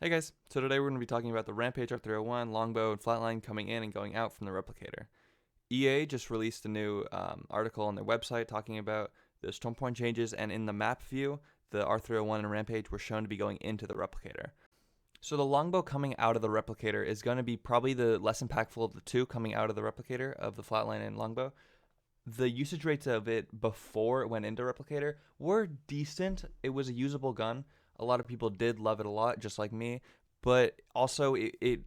Hey guys, so today we're going to be talking about the Rampage R301, Longbow, and Flatline coming in and going out from the replicator. EA just released a new article on their website talking about the storm point changes, and in the map view, the R301 and Rampage were shown to be going into the replicator. So the Longbow coming out of the replicator is going to be probably the less impactful of the two coming out of the replicator, of the Flatline and Longbow. The usage rates of it before it went into replicator were decent. It was a usable gun. A lot of people did love it a lot, just like me. But also, it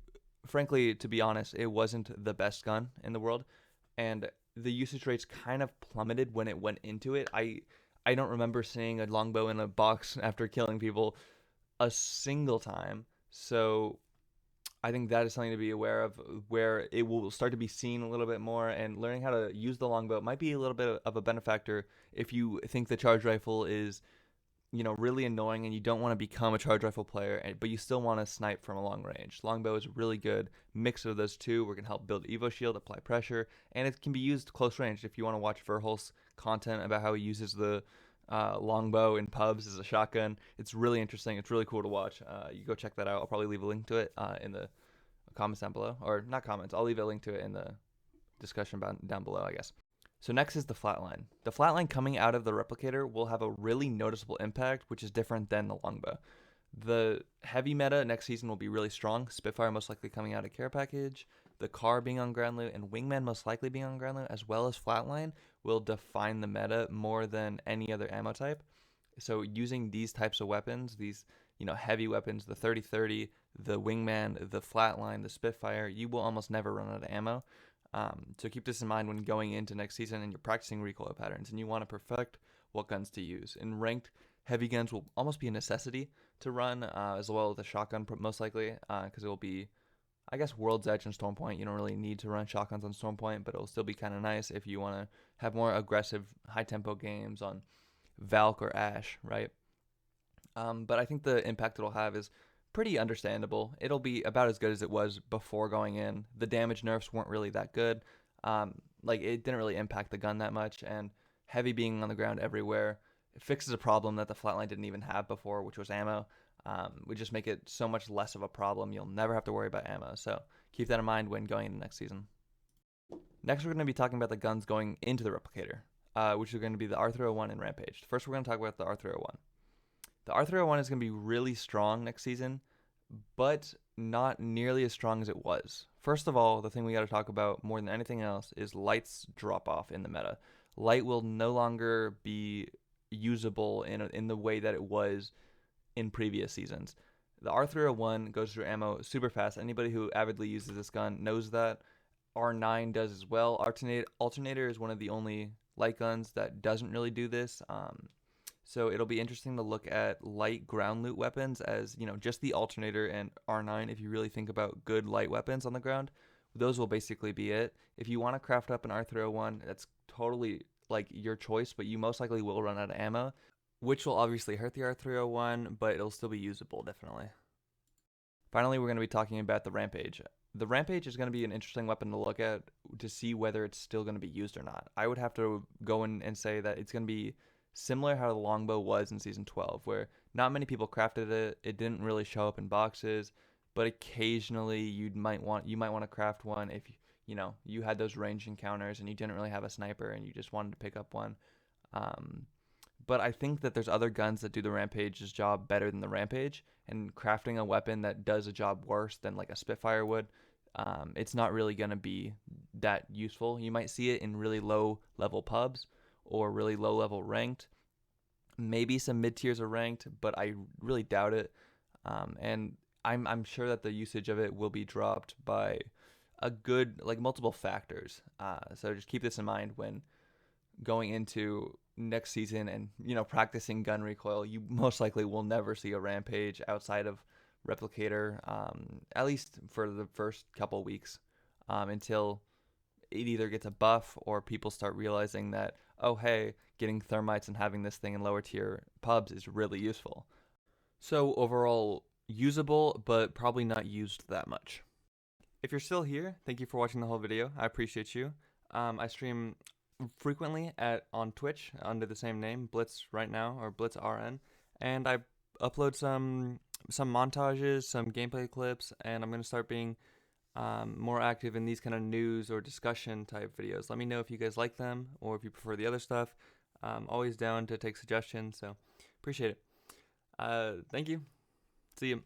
frankly, to be honest, it wasn't the best gun in the world. And the usage rates kind of plummeted when it went into it. I don't remember seeing a longbow in a box after killing people a single time. So I think that is something to be aware of, where it will start to be seen a little bit more, and learning how to use the longbow might be a little bit of a benefactor if you think the charge rifle is, really annoying and you don't want to become a charge rifle player, but you still want to snipe from a long range. Longbow is a really good mix of those two, where it can help build Evo shield, apply pressure, and it can be used close range if you want to watch Verhulst's content about how he uses the longbow in pubs as a shotgun. It's really interesting. It's really cool to watch. You go check that out. I'll probably leave a link to it in the comments down below, or not comments. I'll leave a link to it in the discussion down below, I guess. So next is the Flatline. The Flatline coming out of the replicator will have a really noticeable impact, which is different than the Longbow. The heavy meta next season will be really strong. Spitfire most likely coming out of care package. The car being on ground loot and Wingman most likely being on ground loot, as well as Flatline, will define the meta more than any other ammo type. So using these types of weapons, these heavy weapons, the 30-30, the Wingman, the Flatline, the Spitfire, you will almost never run out of ammo. So keep this in mind when going into next season and you're practicing recoil patterns and you want to perfect what guns to use. In ranked, heavy guns will almost be a necessity to run, as well as a shotgun most likely, because it will be, I guess, World's Edge and Storm Point. You don't really need to run shotguns on Storm Point, but it'll still be kind of nice if you want to have more aggressive, high-tempo games on Valk or Ash, right? But I think the impact it'll have is pretty understandable. It'll be about as good as it was before going in. The damage nerfs weren't really that good. It didn't really impact the gun that much, and heavy being on the ground everywhere, it fixes a problem that the Flatline didn't even have before, which was ammo. Would just make it so much less of a problem. You'll never have to worry about ammo, so keep that in mind when going into next season. Next, we're going to be talking about the guns going into the replicator, which are going to be the R301 and Rampage. First, we're going to talk about the R301. The R301 is going to be really strong next season, but not nearly as strong as it was. First of all, the thing we got to talk about more than anything else is Light's drop off in the meta. Light will no longer be usable in the way that it was in previous seasons. The R301 goes through ammo super fast. Anybody who avidly uses this gun knows that. R9 does as well. Alternator is one of the only light guns that doesn't really do this. So it'll be interesting to look at light ground loot weapons as, just the Alternator and R9. If you really think about good light weapons on the ground, those will basically be it. If you want to craft up an R301, that's totally your choice, but you most likely will run out of ammo, which will obviously hurt the R301, but it'll still be usable, definitely. Finally, we're going to be talking about the Rampage. The Rampage is going to be an interesting weapon to look at to see whether it's still going to be used or not. I would have to go in and say that it's going to be similar how the Longbow was in Season 12, where not many people crafted it. It didn't really show up in boxes, but occasionally you might want to craft one if you had those range encounters and you didn't really have a sniper and you just wanted to pick up one. But I think that there's other guns that do the Rampage's job better than the Rampage, and crafting a weapon that does a job worse than like a Spitfire would, it's not really going to be that useful. You might see it in really low level pubs or really low level ranked. Maybe some mid tiers are ranked, but I really doubt it. And I'm sure that the usage of it will be dropped by a good multiple factors. So just keep this in mind when going into next season and practicing gun recoil. You most likely will never see a Rampage outside of replicator, at least for the first couple weeks, until it either gets a buff or people start realizing that, oh hey, getting thermites and having this thing in lower tier pubs is really useful. So overall, usable, but probably not used that much. If you're still here, thank you for watching the whole video. I appreciate you. I stream frequently on Twitch under the same name, Blitz right now, or BblitzRN, and I upload some some montages, some gameplay clips, and I'm going to start being more active in these kind of news or discussion type videos. Let me know if you guys like them or if you prefer the other stuff. Always down to take suggestions, so appreciate it. Thank you. See you.